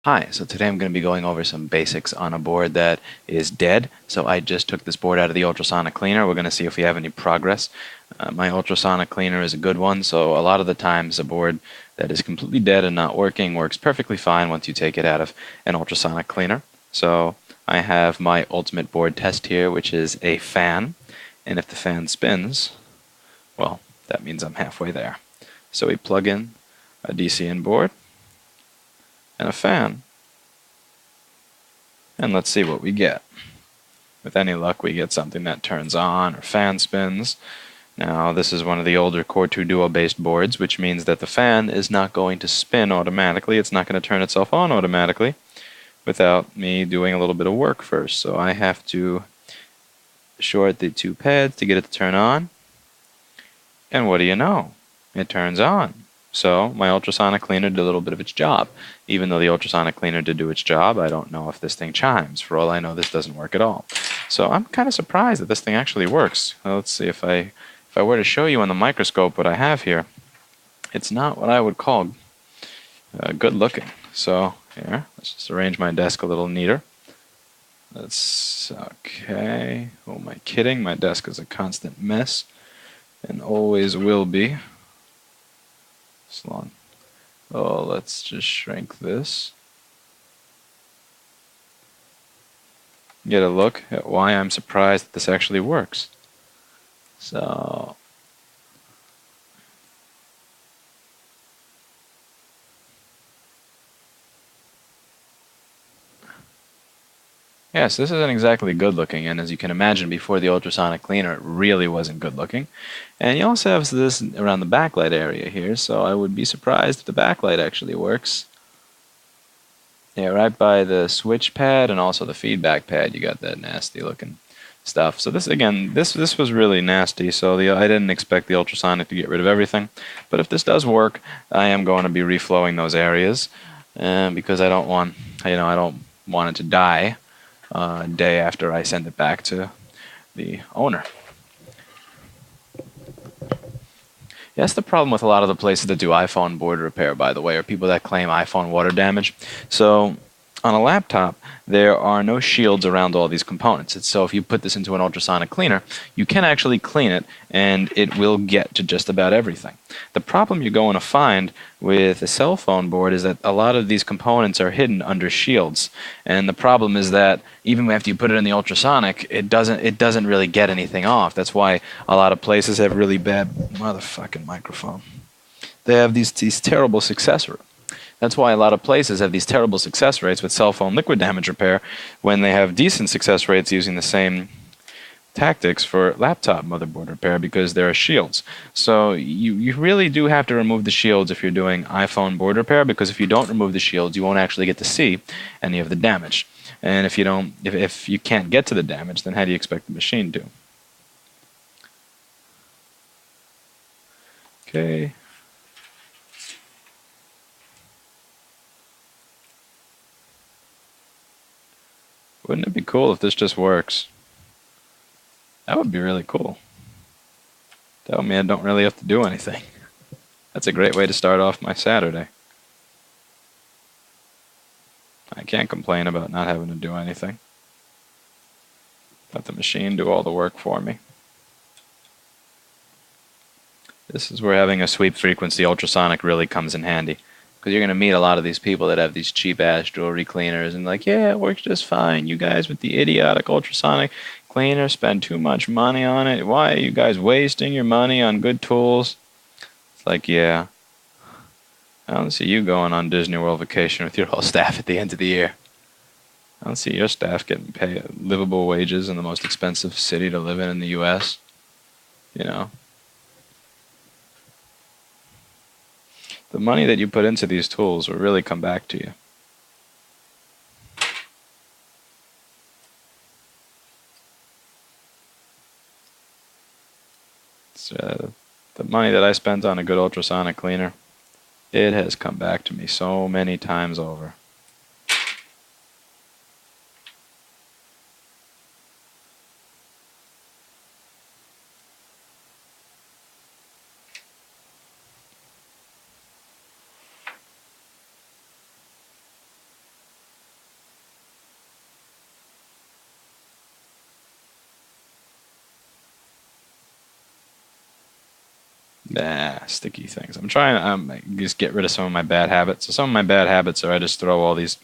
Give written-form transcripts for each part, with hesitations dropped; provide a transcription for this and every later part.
Hi, so today I'm going to be going over some basics on a board that is dead. So I just took this board out of the ultrasonic cleaner. We're going to see if we have any progress. My ultrasonic cleaner is a good one, so a lot of the times a board that is completely dead and not working works perfectly fine once you take it out of an ultrasonic cleaner. So I have my ultimate board test here, which is a fan. And if the fan spins, well, that means I'm halfway there. So we plug in a DC in board and a fan. And let's see what we get. With any luck, we get something that turns on or fan spins. Now, this is one of the older Core 2 Duo-based boards, which means that the fan is not going to spin automatically. It's not going to turn itself on automatically without me doing a little bit of work first. So I have to short the two pads to get it to turn on. And what do you know? It turns on. So my ultrasonic cleaner did a little bit of its job. Even though the ultrasonic cleaner did do its job, I don't know if this thing chimes. For all I know, this doesn't work at all. So I'm kind of surprised that this thing actually works. Well, let's see if I were to show you on the microscope what I have here. It's not what I would call good looking. So here, let's just arrange my desk a little neater. Okay. Oh, am I kidding? My desk is a constant mess and always will be. Salon. Oh, let's just shrink this. Get a look at why I'm surprised that this actually works. So, yes, this isn't exactly good looking, and as you can imagine, before the ultrasonic cleaner, it really wasn't good looking. And you also have this around the backlight area here, so I would be surprised if the backlight actually works. Yeah, right by the switch pad and also the feedback pad, you got that nasty looking stuff. So this again, this was really nasty. So I didn't expect the ultrasonic to get rid of everything, but if this does work, I am going to be reflowing those areas, because I don't want, I don't want it to die a day after I send it back to the owner. Yeah, that's the problem with a lot of the places that do iPhone board repair, by the way, or people that claim iPhone water damage. So on a laptop, there are no shields around all these components. So if you put this into an ultrasonic cleaner, you can actually clean it, and it will get to just about everything. The problem you're going to find with a cell phone board is that a lot of these components are hidden under shields, and the problem is that even after you put it in the ultrasonic, it doesn't really get anything off. That's why a lot of places have really bad motherfucking microphone. They have these terrible success rates. That's why a lot of places have these terrible success rates with cell phone liquid damage repair when they have decent success rates using the same tactics for laptop motherboard repair, because there are shields. So you really do have to remove the shields if you're doing iPhone board repair, because if you don't remove the shields, you won't actually get to see any of the damage. And if you can't get to the damage, then how do you expect the machine to? Okay. Wouldn't it be cool if this just works? That would be really cool. That would mean I don't really have to do anything. That's a great way to start off my Saturday. I can't complain about not having to do anything. Let the machine do all the work for me. This is where having a sweep frequency ultrasonic really comes in handy, because you're going to meet a lot of these people that have these cheap-ass jewelry cleaners and like, yeah, it works just fine. You guys with the idiotic ultrasonic cleaner spend too much money on it. Why are you guys wasting your money on good tools? It's like, yeah, I don't see you going on Disney World vacation with your whole staff at the end of the year. I don't see your staff getting paid livable wages in the most expensive city to live in the U.S. You know, the money that you put into these tools will really come back to you. The money that I spent on a good ultrasonic cleaner, it has come back to me so many times over. Sticky things. I'm trying to just get rid of some of my bad habits. So some of my bad habits are I just throw all these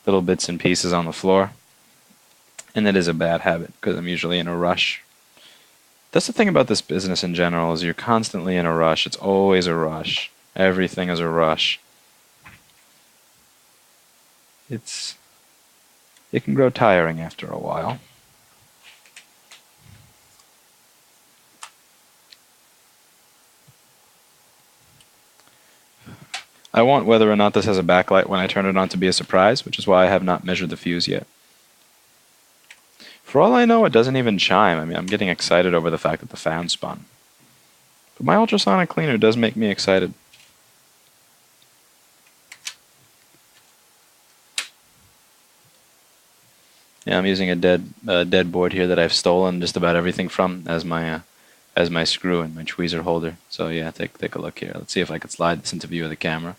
little bits and pieces on the floor. And that is a bad habit because I'm usually in a rush. That's the thing about this business in general is you're constantly in a rush. It's always a rush. Everything is a rush. It can grow tiring after a while. I want whether or not this has a backlight when I turn it on to be a surprise, which is why I have not measured the fuse yet. For all I know, it doesn't even chime. I mean, I'm getting excited over the fact that the fan spun. But my ultrasonic cleaner does make me excited. Yeah, I'm using a dead board here that I've stolen just about everything from as my screw and my tweezer holder. So yeah, take a look here. Let's see if I can slide this into view of the camera.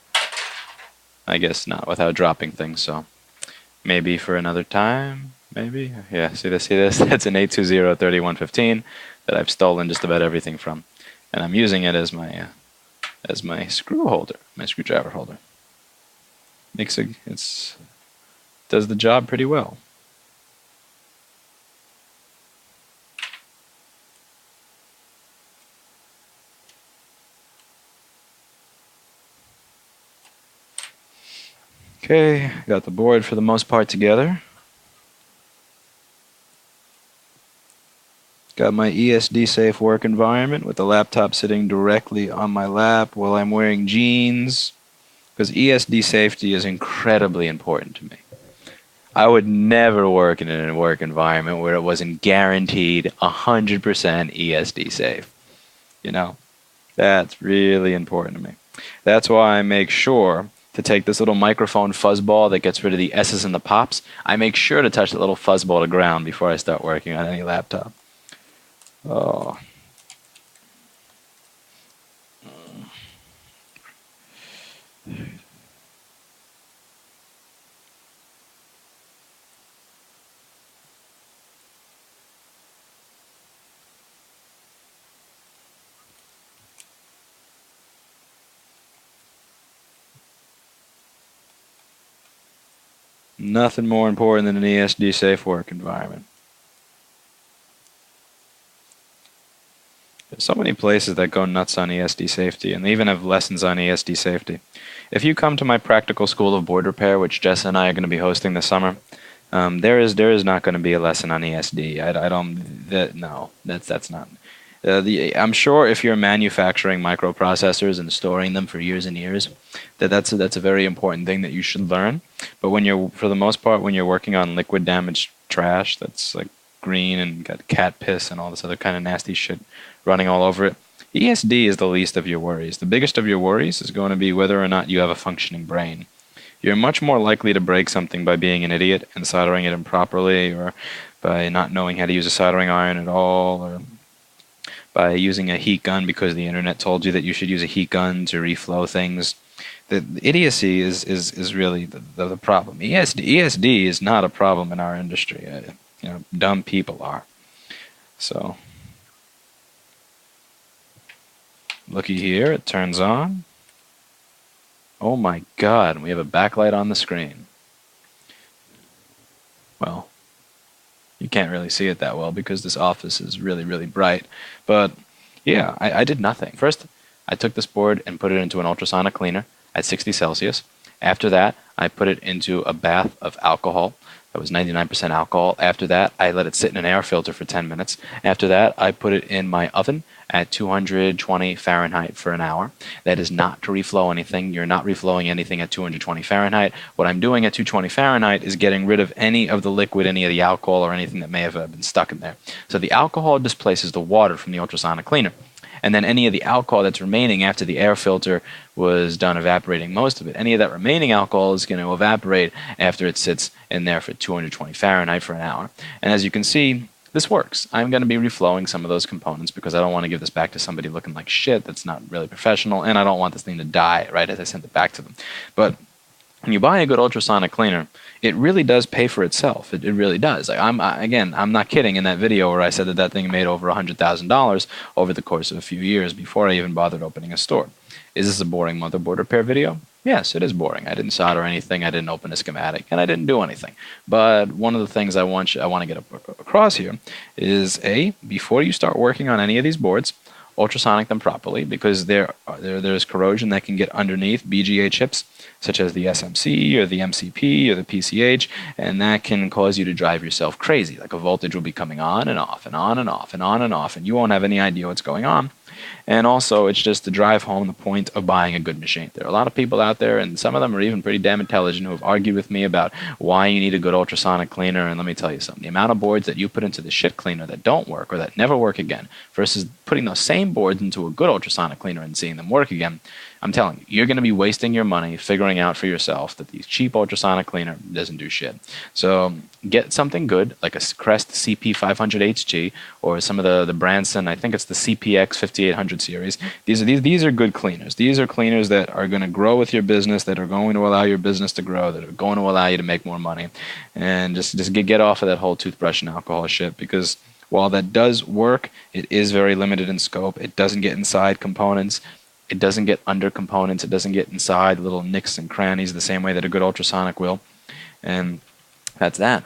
I guess not without dropping things, so maybe for another time, maybe? Yeah, see this? That's an 820-3115 that I've stolen just about everything from. And I'm using it as my screw holder, my screwdriver holder. Does the job pretty well. Okay, got the board for the most part together. Got my ESD safe work environment with the laptop sitting directly on my lap while I'm wearing jeans, because ESD safety is incredibly important to me. I would never work in a work environment where it wasn't guaranteed 100% ESD safe. You know, that's really important to me. That's why I make sure to take this little microphone fuzzball that gets rid of the S's and the pops. I make sure to touch the little fuzzball to ground before I start working on any laptop. Oh. Nothing more important than an ESD safe work environment. There's so many places that go nuts on ESD safety, and they even have lessons on ESD safety. If you come to my practical school of board repair, which Jess and I are going to be hosting this summer, there is not going to be a lesson on ESD. That's not. I'm sure if you're manufacturing microprocessors and storing them for years and years, that's a very important thing that you should learn. But for the most part, when you're working on liquid damaged trash that's like green and got cat piss and all this other kind of nasty shit running all over it, ESD is the least of your worries. The biggest of your worries is going to be whether or not you have a functioning brain. You're much more likely to break something by being an idiot and soldering it improperly, or by not knowing how to use a soldering iron at all, or by using a heat gun because the internet told you that you should use a heat gun to reflow things. The idiocy is really the problem. ESD is not a problem in our industry. Dumb people are. So, looky here, it turns on. Oh my God, we have a backlight on the screen. Well, you can't really see it that well because this office is really, really bright. But yeah, I did nothing. First, I took this board and put it into an ultrasonic cleaner at 60 Celsius. After that, I put it into a bath of alcohol. That was 99% alcohol. After that, I let it sit in an air filter for 10 minutes. After that, I put it in my oven at 220 Fahrenheit for an hour. That is not to reflow anything. You're not reflowing anything at 220 Fahrenheit. What I'm doing at 220 Fahrenheit is getting rid of any of the liquid, any of the alcohol, or anything that may have been stuck in there. So the alcohol displaces the water from the ultrasonic cleaner. And then any of the alcohol that's remaining after the air filter was done evaporating most of it, any of that remaining alcohol is going to evaporate after it sits in there for 220 Fahrenheit for an hour. And as you can see, this works. I'm going to be reflowing some of those components because I don't want to give this back to somebody looking like shit. That's not really professional, and I don't want this thing to die right as I send it back to them. But when you buy a good ultrasonic cleaner, it really does pay for itself. It really does. Like again, I'm not kidding in that video where I said that that thing made over $100,000 over the course of a few years before I even bothered opening a store. Is this a boring motherboard repair video? Yes, it is boring. I didn't solder anything. I didn't open a schematic, and I didn't do anything. But one of the things I want to get across here is before you start working on any of these boards, ultrasonic them properly, because there's corrosion that can get underneath BGA chips such as the SMC or the MCP or the PCH, and that can cause you to drive yourself crazy. Like a voltage will be coming on and off and on and off and on and off, and you won't have any idea what's going on. And also, it's just to drive home the point of buying a good machine. There are a lot of people out there, and some of them are even pretty damn intelligent, who have argued with me about why you need a good ultrasonic cleaner. And let me tell you something. The amount of boards that you put into the shit cleaner that don't work or that never work again versus putting those same boards into a good ultrasonic cleaner and seeing them work again, I'm telling you, you're going to be wasting your money figuring out for yourself that the cheap ultrasonic cleaner doesn't do shit. So get something good, like a Crest CP500HG or some of the Branson, I think it's the CPX 5800 series. These are good cleaners. These are cleaners that are going to grow with your business, that are going to allow your business to grow, that are going to allow you to make more money. And just get off of that whole toothbrush and alcohol shit, because while that does work, it is very limited in scope. It doesn't get inside components. It doesn't get under components. It doesn't get inside little nicks and crannies the same way that a good ultrasonic will. And that's that.